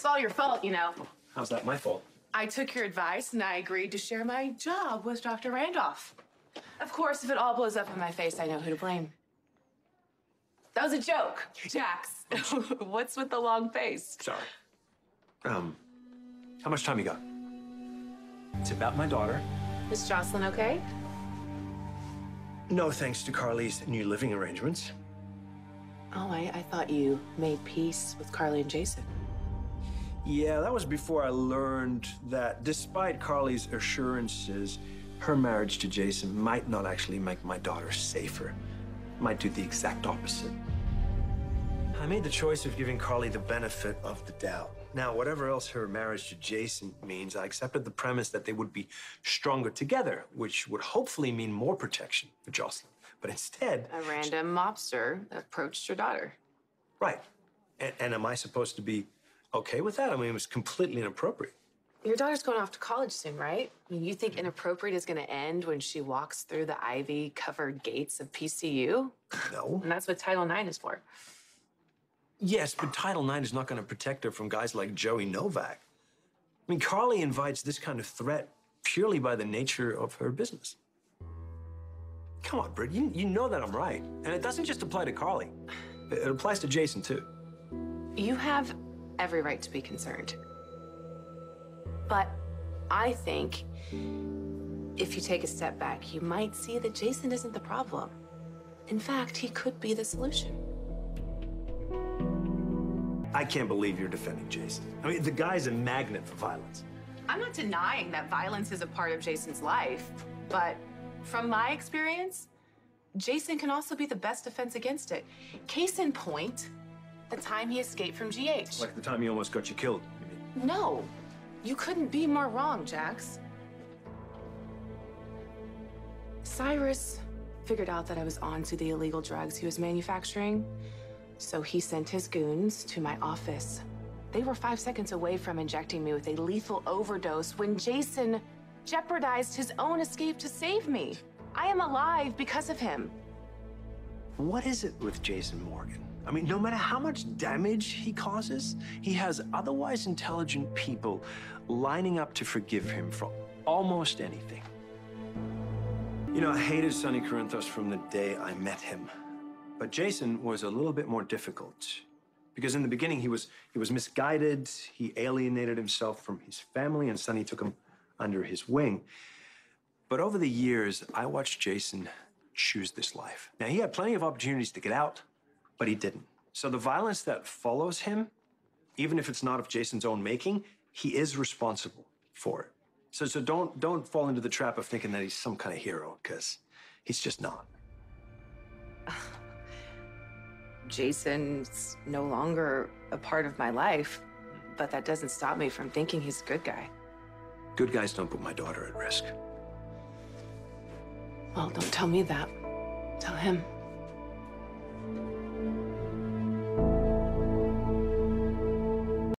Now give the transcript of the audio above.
all your fault, you know. How's that my fault? I took your advice and I agreed to share my job with Dr. Randolph. Of course, if it all blows up in my face, I know who to blame. That was a joke, Jax. What's with the long face? Sorry. How much time you got? It's about my daughter. Is Jocelyn okay? No thanks to Carly's new living arrangements. Oh, I thought you made peace with Carly and Jason. Yeah, that was before I learned that despite Carly's assurances, her marriage to Jason might not actually make my daughter safer. Might do the exact opposite. I made the choice of giving Carly the benefit of the doubt. Now, whatever else her marriage to Jason means, I accepted the premise that they would be stronger together, which would hopefully mean more protection for Jocelyn. But instead... A random mobster approached your daughter. Right. And am I supposed to be okay with that? I mean, it was completely inappropriate. Your daughter's going off to college soon, right? I mean, you think inappropriate is going to end when she walks through the ivy-covered gates of PCU? No. And that's what Title IX is for. Yes, but Title IX is not going to protect her from guys like Joey Novak. I mean, Carly invites this kind of threat purely by the nature of her business. Come on, Britt, you know that I'm right. And it doesn't just apply to Carly. It applies to Jason, too. You have every right to be concerned. But I think if you take a step back, you might see that Jason isn't the problem. In fact, he could be the solution. I can't believe you're defending Jason. I mean, the guy's a magnet for violence. I'm not denying that violence is a part of Jason's life, but from my experience, Jason can also be the best defense against it. Case in point, the time he escaped from GH. Like the time he almost got you killed, you mean? No, you couldn't be more wrong, Jax. Cyrus figured out that I was onto the illegal drugs he was manufacturing, so he sent his goons to my office. They were 5 seconds away from injecting me with a lethal overdose when Jason jeopardized his own escape to save me. I am alive because of him. What is it with Jason Morgan? I mean, no matter how much damage he causes, he has otherwise intelligent people lining up to forgive him for almost anything. You know, I hated Sonny Corinthos from the day I met him. But Jason was a little bit more difficult. Because in the beginning, he was misguided, he alienated himself from his family, and Sonny took him under his wing. But over the years, I watched Jason choose this life. Now, he had plenty of opportunities to get out, but he didn't. So the violence that follows him, even if it's not of Jason's own making, he is responsible for it. So don't fall into the trap of thinking that he's some kind of hero, because he's just not. Jason's no longer a part of my life, but that doesn't stop me from thinking he's a good guy. Good guys don't put my daughter at risk. Well, don't tell me that. Tell him.